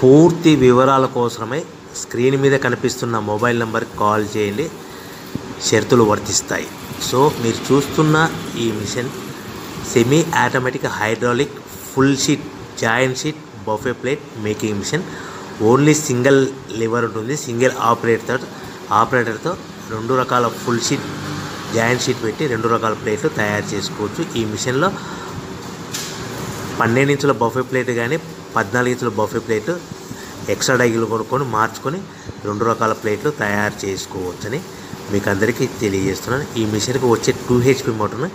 పూర్తి వివరాల కోసమై స్క్రీన్ మీద కనిపిస్తున్న మొబైల్ నెంబర్కి కాల్ చేయండి. షరతులు వర్తిస్తాయి. సో మీరు చూస్తున్న ఈ machine semi automatic hydraulic full sheet joint sheet buffet plate making machine. Only single lever ఉంటుంది. సింగిల్ ఆపరేటర్తో 2 రకాల ఫుల్ షీట్ జాయింట్ షీట్ పెట్టి 2 రకాల ప్లేట్లు తయారు చేసుకోవచ్చు. ఈ మిషన్లో 12 ఇంచుల బఫే ప్లేట్ కానీ 14 ఇంచుల బఫే ప్లేట్ ఎక్స్ట్రా డైగులు కొనుక్కొని మార్చుకొని 2 రకాల ప్లేట్లు తయారు చేసుకోవచ్చని మీకు అందరికీ తెలియజేస్తున్నాను. ఈ మిషన్కి వచ్చే 2 HP మోటార్ను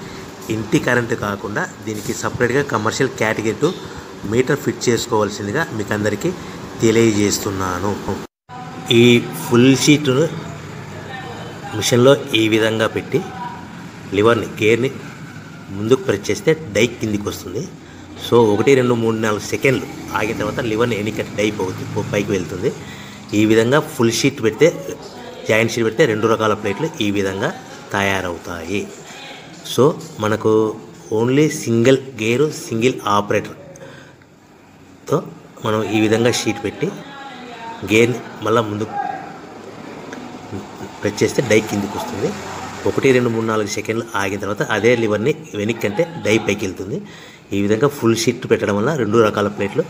ఇంటి కరెంటు కాకుండా దీనికి సపరేట్గా కమర్షియల్ కేటగిరీ 2 మీటర్ ఫిట్ చేసుకోవాల్సిందిగా మీకు అందరికీ తెలియజేస్తున్నాను. ఈ ఫుల్ షీట్ను మిషన్లో ఈ విధంగా పెట్టి లివర్ని గేర్ని ముందుకు ప్రెస్ చేస్తే డై కిందికి వస్తుంది. సో 1 2 3 4 సెకండ్లు ఆగిన తర్వాత లివర్ని ఎన్నికట్టి డై పైకి వెళ్తుంది. ఈ విధంగా ఫుల్ షీట్ పెడితే జాయింట్ షీట్ పెడితే 2 రకాల ప్లేట్లు ఈ విధంగా తయారవుతాయి. సో మనకు ఓన్లీ సింగిల్ గేరు సింగిల్ ఆపరేటర్తో మనం ఈ విధంగా షీట్ పెట్టి గేర్ని మళ్ళీ ముందుకు ప్రెస్ చేస్తే డై కిందికి వస్తుంది. 1 2 3 4 సెకండ్లు ఆగిన తర్వాత అదే లివర్ని వెనక్కి అంటే డై పైకి వెళ్తుంది. ఈ విధంగా ఫుల్ షీట్ పెట్టడం వల్ల 2 రకాల ప్లేట్లు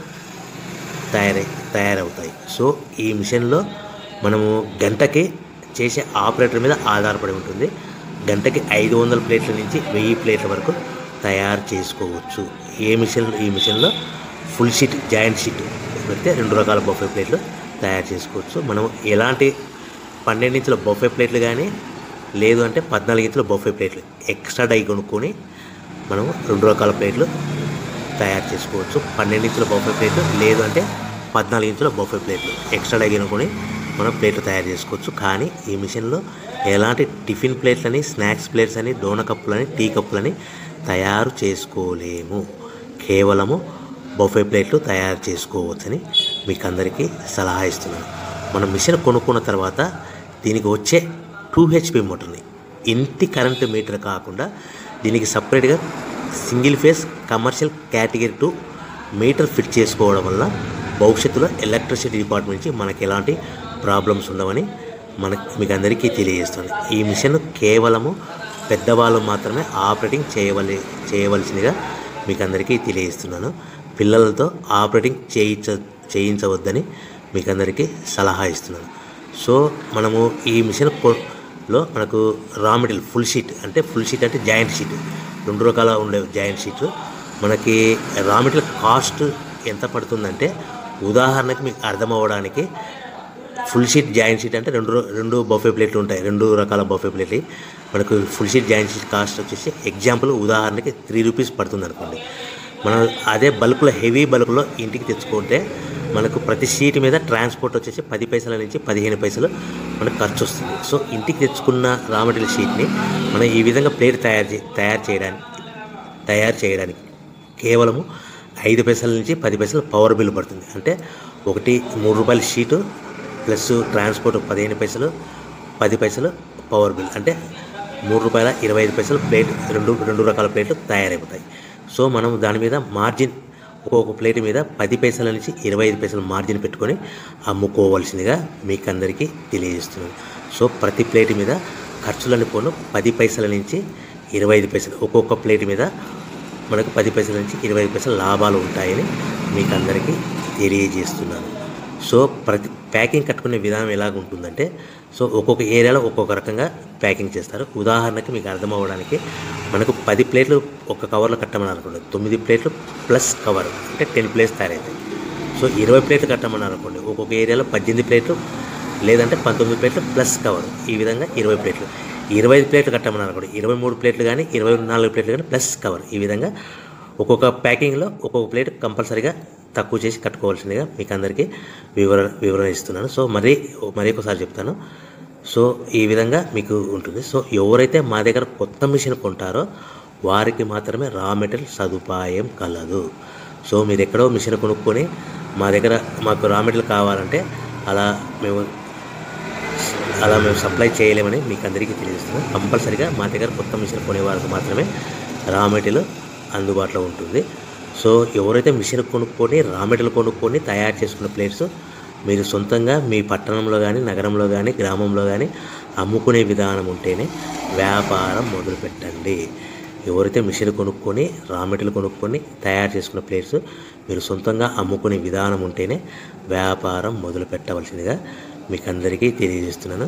తయారవుతాయి. సో ఈ మిషన్లో మనము గంటకి చేసే ఆపరేటర్ మీద ఆధారపడి ఉంటుంది. గంటకి 500 ప్లేట్ల నుంచి 1000 ప్లేట్ల వరకు తయారు చేసుకోవచ్చు. ఈ మిషన్లో ఫుల్ షీట్ జాయింట్ షీట్ పెడితే 2 రకాల బఫే ప్లేట్లు తయారు చేసుకోవచ్చు. మనం ఎలాంటి 12 ఇంచుల బఫే ప్లేట్లు కానీ లేదు అంటే 14 ఇంచుల బఫే ప్లేట్లు ఎక్స్ట్రా డై కొనుక్కొని మనం 2 రకాల ప్లేట్లు తయారు చేసుకోవచ్చు. 12 ఇంచుల బఫే ప్లేట్లు లేదు అంటే 14 ఇంచుల బఫే ప్లేట్లు ఎక్స్ట్రా డై కొనుక్కొని మనం ప్లేట్లు తయారు చేసుకోవచ్చు. కానీ ఈ మిషన్లో ఎలాంటి టిఫిన్ ప్లేట్లని స్నాక్స్ ప్లేట్స్ అని డోన కప్పులని టీ కప్పులని తయారు చేసుకోలేము. కేవలము బఫే ప్లేట్లు తయారు చేసుకోవచ్చని మీకు అందరికీ సలహా ఇస్తున్నాను. మనం మిషన్ కొనుక్కున్న తర్వాత దీనికి వచ్చే 2 HP మోటార్ని ఇంటి కరెంటు మీటర్ కాకుండా దీనికి సపరేట్గా single phase commercial category 2 metre fit చేసుకోవడం వల్ల భవిష్యత్తులో ఎలక్ట్రిసిటీ డిపార్ట్మెంట్ నుంచి మనకి ఎలాంటి ప్రాబ్లమ్స్ ఉండవని మీకు అందరికీ తెలియజేస్తుంది. ఈ మిషన్ కేవలము పెద్దవాళ్ళు మాత్రమే ఆపరేటింగ్ చేయవలసిందిగా మీకు అందరికీ తెలియజేస్తున్నాను. పిల్లలతో ఆపరేటింగ్ చేయించవద్దని మీకు అందరికీ సలహా ఇస్తున్నాను. సో మనము ఈ మిషన్లో మనకు రా మెటీరియల్ ఫుల్ షీట్ అంటే జాయింట్ షీట్ 2 రకాల ఉండే జాయింట్ షీట్ మనకి రా మెటీరియల్ కాస్ట్ ఎంత పడుతుందంటే ఉదాహరణకి మీకు అర్థం అవ్వడానికి ఫుల్ షీట్ జాయింట్ షీట్ అంటే 2 బఫే ప్లేట్లు ఉంటాయి. 2 రకాల బఫే ప్లేట్లు మనకు full sheet joint sheet cost వచ్చేసి ఎగ్జాంపుల్ ఉదాహరణకి 3 రూపీస్ పడుతుంది అనుకోండి. మనం అదే బల్క్లో హెవీ బల్క్లో ఇంటికి తెచ్చుకుంటే మనకు ప్రతి షీట్ మీద ట్రాన్స్పోర్ట్ వచ్చేసి 10 పైసల నుంచి 15 పైసలు మనకు ఖర్చు వస్తుంది. సో ఇంటికి తెచ్చుకున్న రా మెటీరియల్ షీట్ని మనం ఈ విధంగా ప్లేట్ తయారు చేయడానికి కేవలము 5 పైసల నుంచి 10 పైసలు పవర్ బిల్ పడుతుంది. అంటే ఒకటి 3 రూపాయల షీటు ప్లస్ ట్రాన్స్పోర్ట్ 15 పైసలు 10 పైసలు పవర్ బిల్ అంటే 3 రూపాయల 25 పైసలు ప్లేట్ 2 రకాల ప్లేట్లు తయారైపోతాయి. సో మనం దాని మీద మార్జిన్ ఒక్కొక్క ప్లేట్ మీద 10 పైసల నుంచి 25 పైసలు మార్జిన్ పెట్టుకొని అమ్ముకోవాల్సిందిగా మీకు అందరికీ తెలియజేస్తున్నాను. సో ప్రతి ప్లేట్ మీద ఖర్చులని పోను 10 పైసల నుంచి 25 పైసలు ఒక్కొక్క ప్లేట్ మీద మనకు 10 పైసల నుంచి 25 పైసలు లాభాలు ఉంటాయని మీకు అందరికీ తెలియజేస్తున్నాను. సో ప్రతి ప్యాకింగ్ కట్టుకునే విధానం ఎలాగ ఉంటుందంటే సో ఒక్కొక్క ఏరియాలో ఒక్కొక్క రకంగా ప్యాకింగ్ చేస్తారు. ఉదాహరణకి మీకు అర్థం అవ్వడానికి మనకు 10 ప్లేట్లు ఒక కవర్లో కట్టమని అనుకోండి 9 ప్లేట్లు ప్లస్ కవర్ అంటే 10 ప్లేట్స్ తయారవుతాయి. సో 20 ప్లేట్లు కట్టమని అనుకోండి ఒక్కొక్క ఏరియాలో 18 ప్లేట్లు లేదంటే 19 ప్లేట్లు ప్లస్ కవర్ ఈ విధంగా 20 ప్లేట్లు. 25 ప్లేట్లు కట్టమని అనుకోండి 23 ప్లేట్లు కానీ 24 ప్లేట్లు కానీ ప్లస్ కవర్ ఈ విధంగా ఒక్కొక్క ప్యాకింగ్లో ఒక్కొక్క ప్లేట్ కంపల్సరీగా తక్కువ చేసి కట్టుకోవాల్సిందిగా మీకు అందరికీ వివరణ ఇస్తున్నాను. సో మరీ ఒకసారి చెప్తాను. సో ఈ విధంగా మీకు ఉంటుంది. సో ఎవరైతే మా దగ్గర కొత్త మిషన్ కొంటారో వారికి మాత్రమే రా మెటీరియల్ సదుపాయం కలదు. సో మీరు ఎక్కడో మిషన్ కొనుక్కొని మాకు రా మెటీరియల్ కావాలంటే అలా మేము సప్లై చేయలేమని మీకు అందరికీ తెలియజేస్తున్నాం. కంపల్సరీగా మా దగ్గర కొత్త మిషన్ కొనే వారికి మాత్రమే రా మెటీరియల్ అందుబాటులో ఉంటుంది. సో ఎవరైతే మిషన్ కొనుక్కొని రా మెటీరియల్ కొనుక్కొని తయారు చేసుకున్న ప్లేట్స్ మీరు సొంతంగా మీ పట్టణంలో కానీ నగరంలో కానీ గ్రామంలో కానీ అమ్ముకునే విధానం ఉంటేనే వ్యాపారం మొదలుపెట్టండి. ఎవరైతే మిషన్ కొనుక్కొని రా మెటీరియల్ కొనుక్కొని తయారు చేసుకున్న ప్లేట్స్ మీరు సొంతంగా అమ్ముకునే విధానం ఉంటేనే వ్యాపారం మొదలు పెట్టవలసిందిగా మీకు అందరికీ తెలియజేస్తున్నాను.